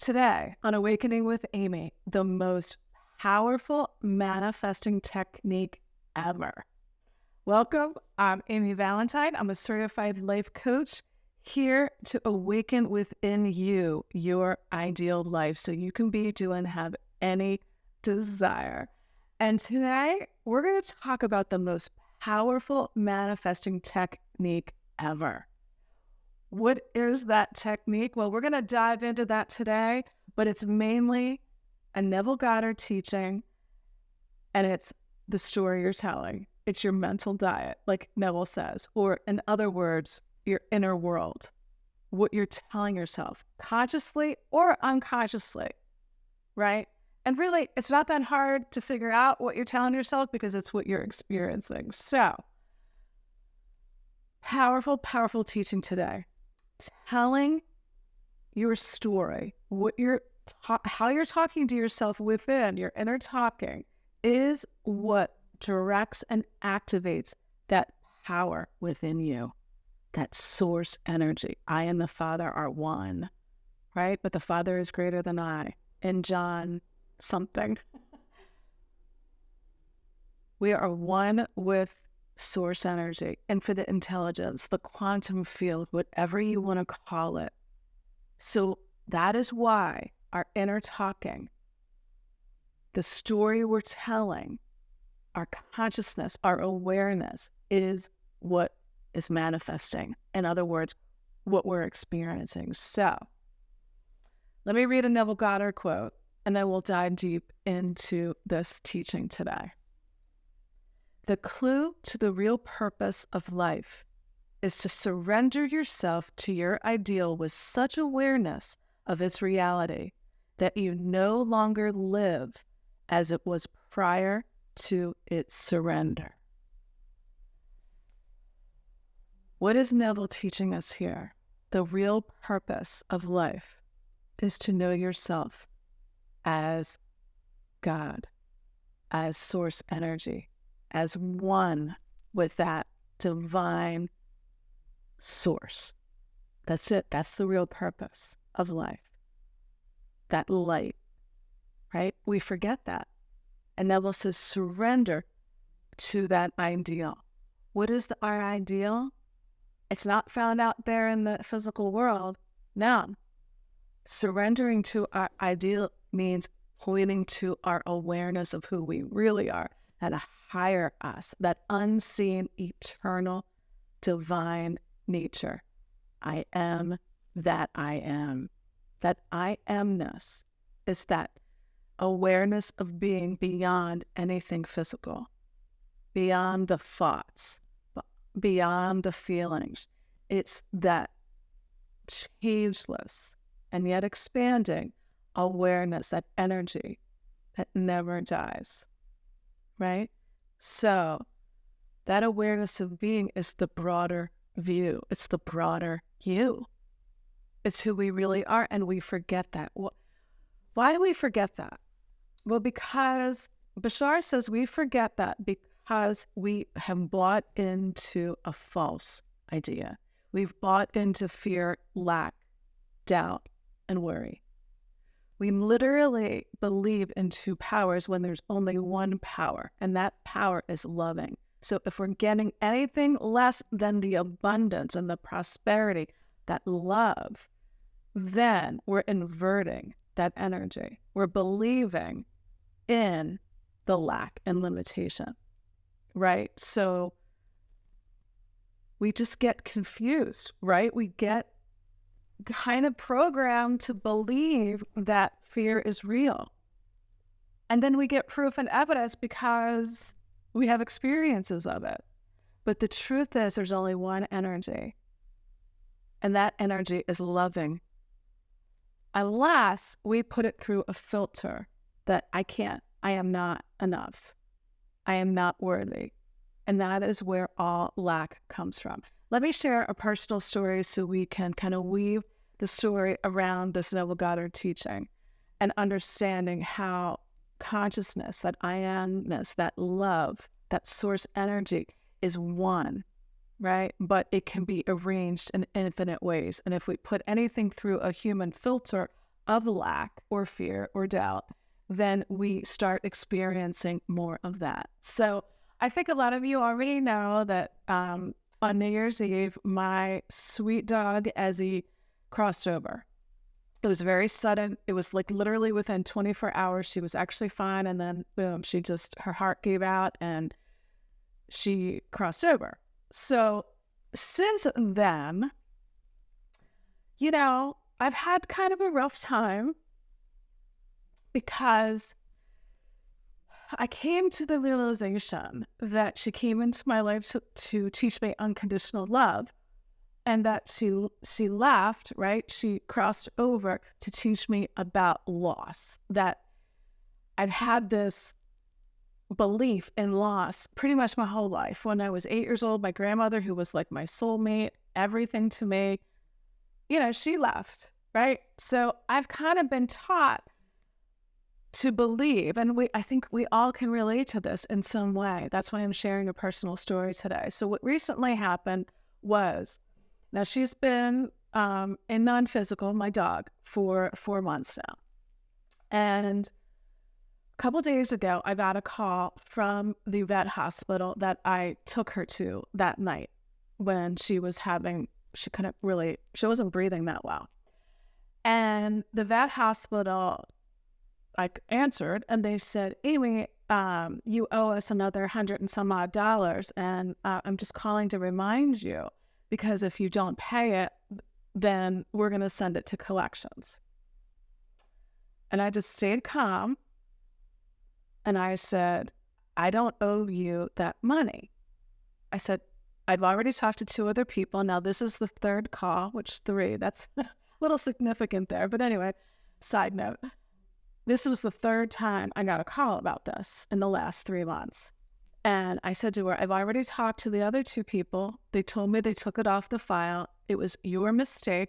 Today on Awakening with Amy, the most powerful manifesting technique ever. Welcome. I'm Amy Valentine. I'm a certified life coach here to awaken within you your ideal life so you can be, do, and have any desire. And today we're going to talk about the most powerful manifesting technique ever. What is that technique? Well, we're going to dive into that today, but it's mainly a Neville Goddard teaching, and it's the story you're telling. It's your mental diet, like Neville says, or in other words, your inner world, what you're telling yourself, consciously or unconsciously, right? And really, it's not that hard to figure out what you're telling yourself because it's what you're experiencing. So, powerful, powerful teaching today. Telling your story, how you're talking to yourself within your inner talking is what directs and activates that power within you, that source energy. I and the Father are one, right? But the Father is greater than I. In John something. We are one with source energy, infinite intelligence, the quantum field, whatever you want to call it. So that is why our inner talking, the story we're telling, our consciousness, our awareness is what is manifesting. In other words, what we're experiencing. So let me read a Neville Goddard quote, and then we'll dive deep into this teaching today. The clue to the real purpose of life is to surrender yourself to your ideal with such awareness of its reality that you no longer live as it was prior to its surrender. What is Neville teaching us here? The real purpose of life is to know yourself as God, as source energy, as one with that divine source. That's it. That's the real purpose of life. That light, right? We forget that. And Neville says, surrender to that ideal. What is our ideal? It's not found out there in the physical world. No. Surrendering to our ideal means pointing to our awareness of who we really are, at a higher us, that unseen, eternal, divine nature. I am that I am. That I amness is that awareness of being beyond anything physical, beyond the thoughts, beyond the feelings. It's that changeless and yet expanding awareness, that energy that never dies. Right? So that awareness of being is the broader view. It's the broader you. It's who we really are, and we forget that. Why do we forget that? Well, because Bashar says we forget that because we have bought into a false idea. We've bought into fear, lack, doubt, and worry. We literally believe in two powers when there's only one power, and that power is loving. So if we're getting anything less than the abundance and the prosperity, that love, then we're inverting that energy. We're believing in the lack and limitation, right? So we just get confused, right? We get kind of programmed to believe that fear is real. And then we get proof and evidence because we have experiences of it. But the truth is there's only one energy. And that energy is loving. Unless we put it through a filter that I can't, I am not enough. I am not worthy. And that is where all lack comes from. Let me share a personal story so we can kind of weave the story around this Neville Goddard teaching and understanding how consciousness, that I amness, that love, that source energy is one, right? But it can be arranged in infinite ways. And if we put anything through a human filter, of lack or fear or doubt, then we start experiencing more of that. So I think a lot of you already know that on New Year's Eve, my sweet dog, Ezzy, crossed over. It was very sudden. It was like literally within 24 hours, she was actually fine. And then boom, her heart gave out and she crossed over. So since then, you know, I've had kind of a rough time because I came to the realization that she came into my life to teach me unconditional love, and that she left, right? She crossed over to teach me about loss, that I've had this belief in loss pretty much my whole life. When I was 8 years old, my grandmother, who was like my soulmate, everything to me, you know, she left, right? So I've kind of been taught to believe, and I think we all can relate to this in some way. That's why I'm sharing a personal story today. So what recently happened was, now she's been in non-physical, my dog, for 4 months now. And a couple days ago, I got a call from the vet hospital that I took her to that night when she wasn't breathing that well. And the vet hospital, I answered, and they said, Amy, you owe us another $100 and some odd, and I'm just calling to remind you, because if you don't pay it, then we're going to send it to collections. And I just stayed calm, and I said, I don't owe you that money. I said, I've already talked to 2 other people. Now this is the 3rd call, which 3, that's a little significant there. But anyway, side note. This was the 3rd time I got a call about this in the last 3 months. And I said to her, I've already talked to the other 2 people. They told me they took it off the file. It was your mistake.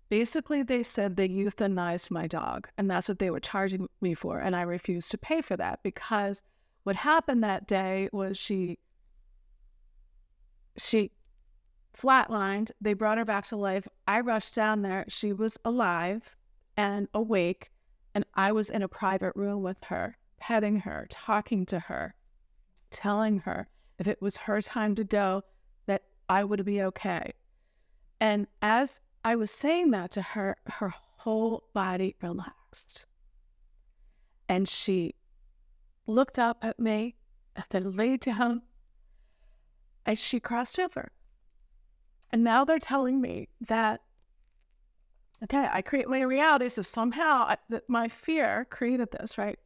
Basically, they said they euthanized my dog, and that's what they were charging me for. And I refused to pay for that, because what happened that day was she flatlined. They brought her back to life. I rushed down there. She was alive and awake. And I was in a private room with her, petting her, talking to her, telling her if it was her time to go, that I would be okay. And as I was saying that to her, her whole body relaxed. And she looked up at me and then laid down, and she crossed over. And now they're telling me that, okay, I create my reality, so somehow that my fear created this, right?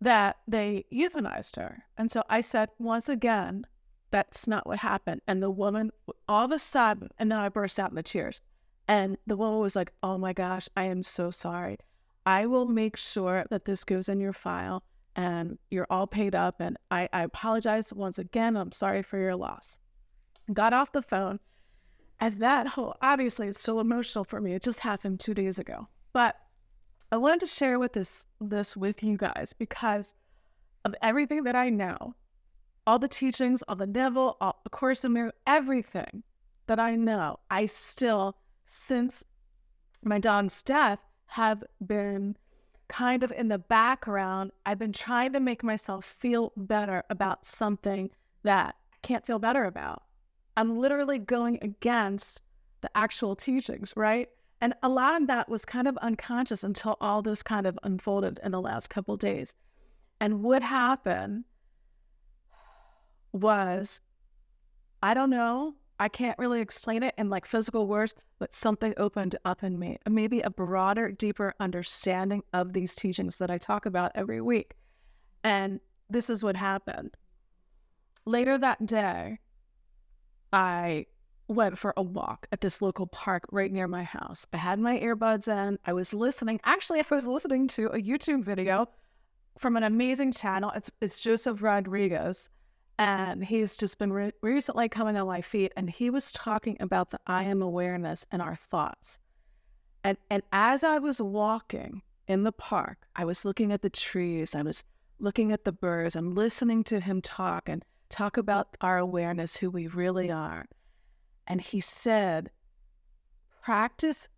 That they euthanized her. And so I said, once again, that's not what happened. And the woman, all of a sudden, and then I burst out into tears. And the woman was like, oh my gosh, I am so sorry. I will make sure that this goes in your file and you're all paid up. And I apologize once again. I'm sorry for your loss. Got off the phone. And obviously it's still emotional for me. It just happened 2 days ago. But I wanted to share this with you guys because of everything that I know, all the teachings, all the Neville, all the Course in Miracles, everything that I know, I still, since my dog's death, have been kind of in the background. I've been trying to make myself feel better about something that I can't feel better about. I'm literally going against the actual teachings, right? And a lot of that was kind of unconscious until all this kind of unfolded in the last couple of days. And what happened was, I don't know, I can't really explain it in like physical words, but something opened up in me, maybe a broader, deeper understanding of these teachings that I talk about every week. And this is what happened. Later that day, I went for a walk at this local park right near my house. I had my earbuds in. I was listening. Actually, I was listening to a YouTube video from an amazing channel. It's Joseph Rodriguez. And he's just been recently coming on my feed. And he was talking about the I am awareness and our thoughts. And as I was walking in the park, I was looking at the trees. I was looking at the birds. I'm listening to him talk about our awareness, who we really are. And he said, practice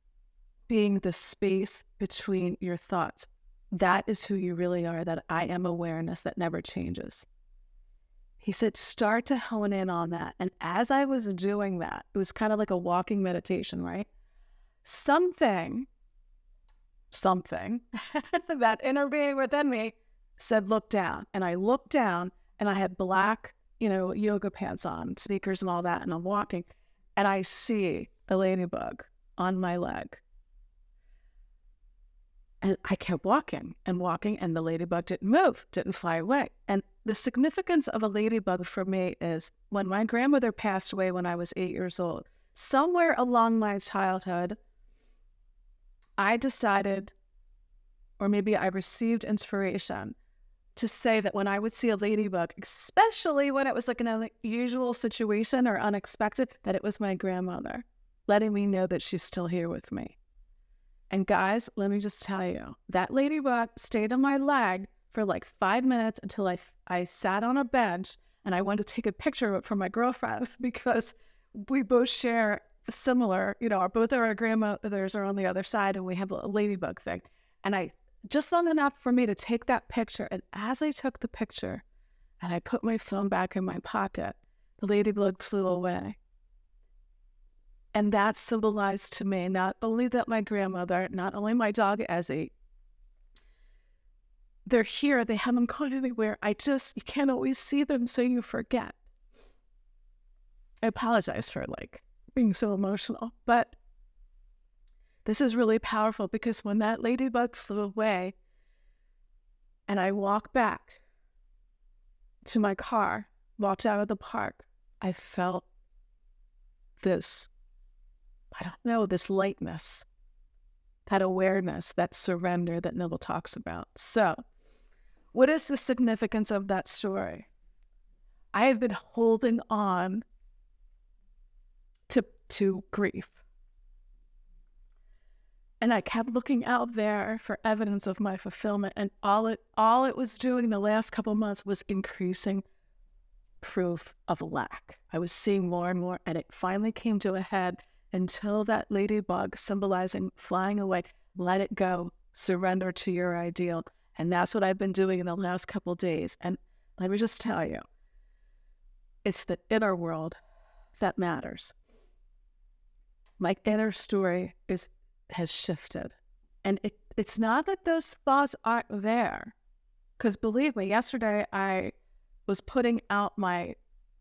being the space between your thoughts. That is who you really are, that I am awareness that never changes. He said, start to hone in on that. And as I was doing that, it was kind of like a walking meditation, right? Something, that inner being within me said, look down. And I looked down and I had black, yoga pants on, sneakers and all that. And I'm walking and I see a ladybug on my leg. And I kept walking, and the ladybug didn't move, didn't fly away. And the significance of a ladybug for me is when my grandmother passed away when I was 8 years old, somewhere along my childhood, I decided, or maybe I received inspiration to say that when I would see a ladybug, especially when it was like an unusual situation or unexpected, that it was my grandmother, letting me know that she's still here with me. And guys, let me just tell you, that ladybug stayed on my leg for like 5 minutes until I sat on a bench and I wanted to take a picture of it for my girlfriend because we both share similar, both of our grandmothers are on the other side and we have a ladybug thing. And just long enough for me to take that picture. And as I took the picture and I put my phone back in my pocket, the ladybug flew away. And that symbolized to me not only that my grandmother, not only my dog Ezzy, they're here, they haven't gone anywhere. You can't always see them, so you forget. I apologize for being so emotional, but this is really powerful because when that ladybug flew away and I walked back to my car, walked out of the park, I felt this lightness, that awareness, that surrender that Neville talks about. So, what is the significance of that story? I have been holding on to grief. And I kept looking out there for evidence of my fulfillment, and all it was doing the last couple of months was increasing proof of lack. I was seeing more and more, and it finally came to a head until that ladybug symbolizing flying away, let it go, surrender to your ideal. And that's what I've been doing in the last couple of days. And let me just tell you, it's the inner world that matters. My inner story has shifted. And it's not that those thoughts aren't there. Because believe me, yesterday I was putting out my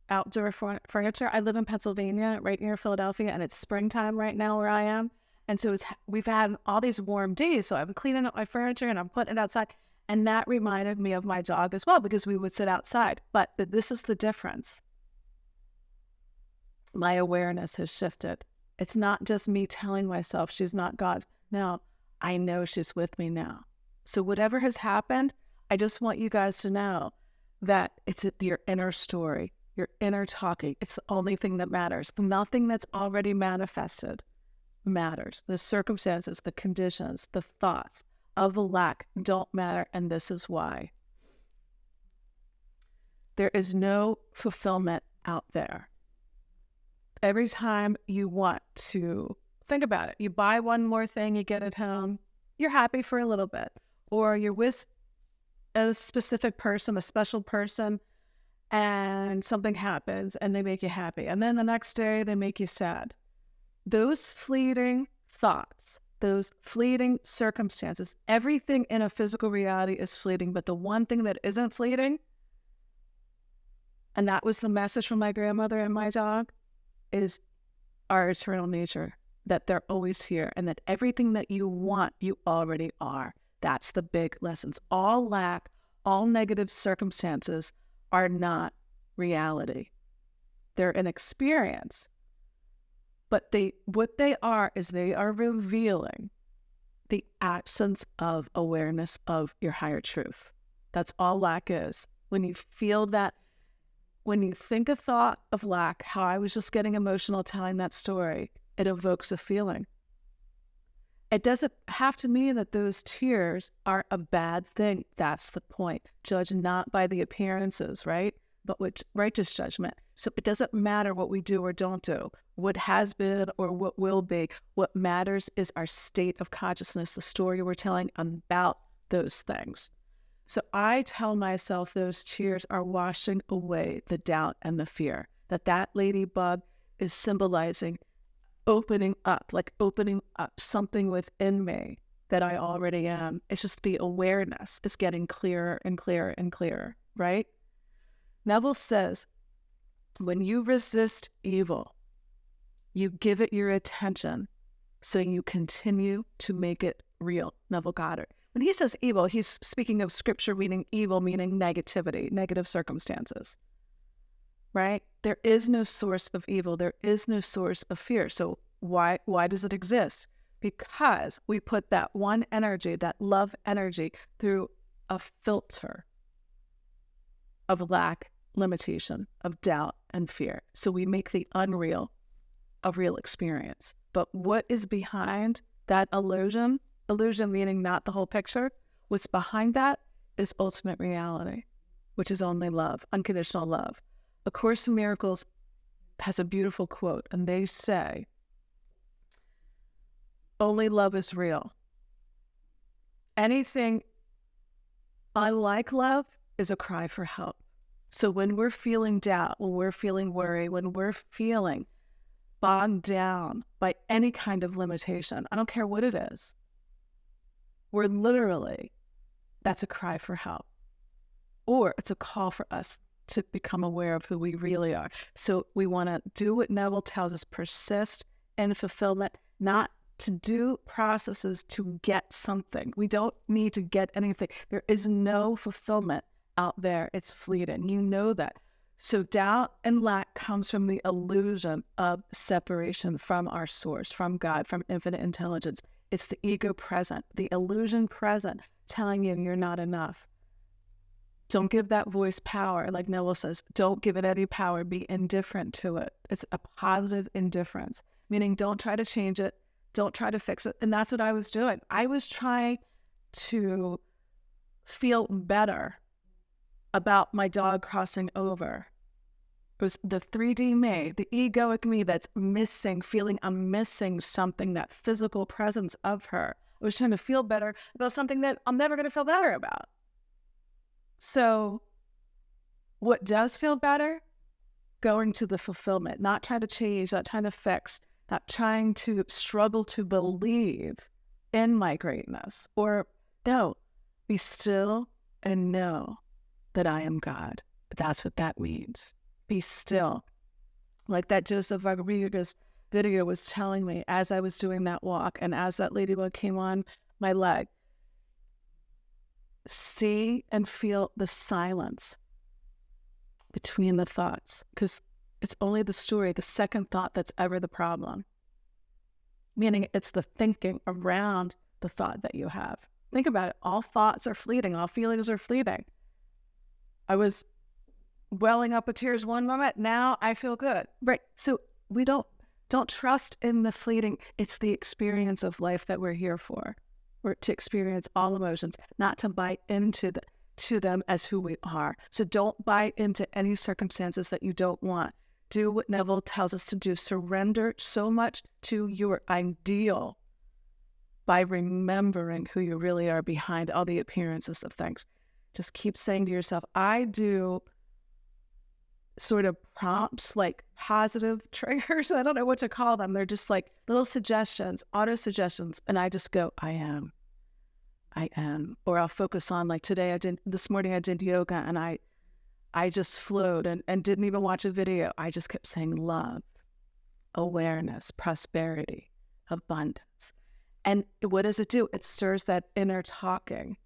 outdoor furniture. I live in Pennsylvania, right near Philadelphia, and it's springtime right now where I am. And so we've had all these warm days. So I'm cleaning up my furniture and I'm putting it outside. And that reminded me of my dog as well, because we would sit outside. But this is the difference. My awareness has shifted. It's not just me telling myself she's not God. No, I know she's with me now. So whatever has happened, I just want you guys to know that it's your inner story, your inner talking. It's the only thing that matters. Nothing that's already manifested matters. The circumstances, the conditions, the thoughts of the lack don't matter, and this is why. There is no fulfillment out there. Every time you want to think about it, you buy one more thing, you get it home, you're happy for a little bit, or you're with a specific person, a special person, and something happens and they make you happy. And then the next day they make you sad. Those fleeting thoughts, those fleeting circumstances, everything in a physical reality is fleeting, but the one thing that isn't fleeting, and that was the message from my grandmother and my dog, is our eternal nature, that they're always here, and that everything that you want, you already are. That's the big lessons. All lack, all negative circumstances are not reality. They're an experience. But what they are is they are revealing the absence of awareness of your higher truth. That's all lack is. When you feel that, when you think a thought of lack, how I was just getting emotional telling that story, it evokes a feeling. It doesn't have to mean that those tears are a bad thing. That's the point. Judge not by the appearances, right? But with righteous judgment. So it doesn't matter what we do or don't do. what has been or what will be. What matters is our state of consciousness, the story we're telling about those things. So I tell myself those tears are washing away the doubt and the fear, that ladybug is symbolizing opening up, like opening up something within me that I already am. It's just the awareness is getting clearer and clearer and clearer, right? Neville says, when you resist evil, you give it your attention, so you continue to make it real. Neville Goddard. When he says evil, he's speaking of scripture meaning evil, meaning negativity, negative circumstances, right? There is no source of evil. There is no source of fear. So why does it exist? Because we put that one energy, that love energy, through a filter of lack, limitation, of doubt and fear. So we make the unreal a real experience. But what is behind that illusion meaning not the whole picture, what's behind that is ultimate reality, which is only love, unconditional love. A Course in Miracles has a beautiful quote, and they say, only love is real. Anything unlike love is a cry for help. So when we're feeling doubt, when we're feeling worry, when we're feeling bogged down by any kind of limitation, I don't care what it is, we're literally, that's a cry for help. Or it's a call for us to become aware of who we really are. So we want to do what Neville tells us, persist in fulfillment, not to do processes to get something. We don't need to get anything. There is no fulfillment out there. It's fleeting. You know that. So doubt and lack comes from the illusion of separation from our source, from God, from infinite intelligence. It's the ego present, the illusion present, telling you you're not enough. Don't give that voice power. Like Neville says, don't give it any power. Be indifferent to it. It's a positive indifference, meaning don't try to change it. Don't try to fix it. And that's what I was doing. I was trying to feel better about my dog crossing over. It was the 3D me, the egoic me that's missing, feeling I'm missing something, that physical presence of her. I was trying to feel better about something that I'm never going to feel better about. So what does feel better? Going to the fulfillment, not trying to change, not trying to fix, not trying to struggle to believe in my greatness. Or no, be still and know that I am God. That's what that means. Be still. Like that Joseph Rodriguez video was telling me as I was doing that walk and as that ladybug came on my leg, see and feel the silence between the thoughts, because it's only the story, the second thought, that's ever the problem. Meaning it's the thinking around the thought that you have. Think about it. All thoughts are fleeting. All feelings are fleeting. I was welling up with tears one moment. Now I feel good. Right. So we don't trust in the fleeting. It's the experience of life that we're here for. We're to experience all emotions, not to buy into them as who we are. So don't buy into any circumstances that you don't want. Do what Neville tells us to do. Surrender so much to your ideal by remembering who you really are behind all the appearances of things. Just keep saying to yourself, I do sort of prompts, like positive triggers. I don't know what to call them. They're just like little suggestions, auto suggestions. And I just go, I am. Or I'll focus on, like today this morning I did yoga and I just flowed and didn't even watch a video. I just kept saying love, awareness, prosperity, abundance. And what does it do? It stirs that inner talking.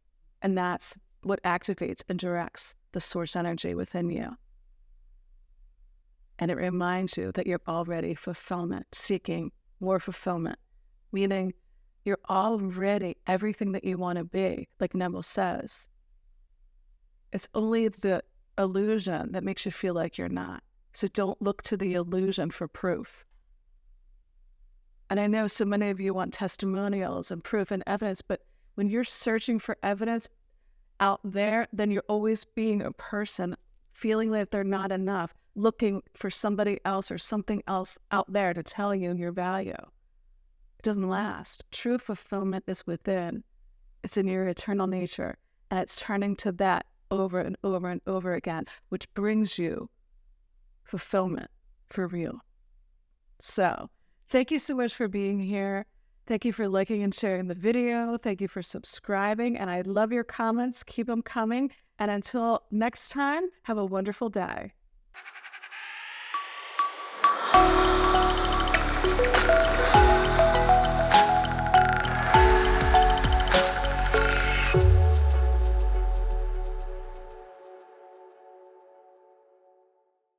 And that's what activates and directs the source energy within you. And it reminds you that you're already seeking more fulfillment, meaning you're already everything that you want to be, like Neville says. It's only the illusion that makes you feel like you're not. So don't look to the illusion for proof. And I know so many of you want testimonials and proof and evidence, but when you're searching for evidence out there, then you're always being a person feeling that they're not enough. looking for somebody else or something else out there to tell you your value. It doesn't last. True fulfillment is within. It's in your eternal nature. And it's turning to that over and over and over again, which brings you fulfillment for real. So thank you so much for being here. Thank you for liking and sharing the video. Thank you for subscribing. And I love your comments. Keep them coming. And until next time, have a wonderful day.